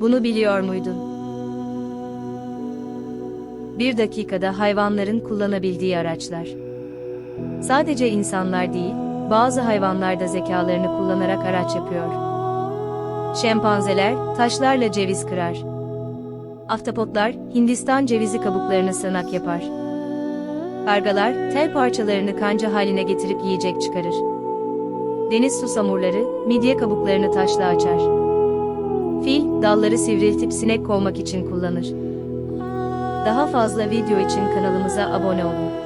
Bunu biliyor muydun? Bir dakikada hayvanların kullanabildiği araçlar. Sadece insanlar değil, bazı hayvanlar da zekalarını kullanarak araç yapıyor. Şempanzeler, taşlarla ceviz kırar. Ahtapotlar, Hindistan cevizi kabuklarını sığınak yapar. Kargalar, tel parçalarını kanca haline getirip yiyecek çıkarır. Deniz susamurları, midye kabuklarını taşla açar. Fil, dalları sivriltip sinek kovmak için kullanır. Daha fazla video için kanalımıza abone olun.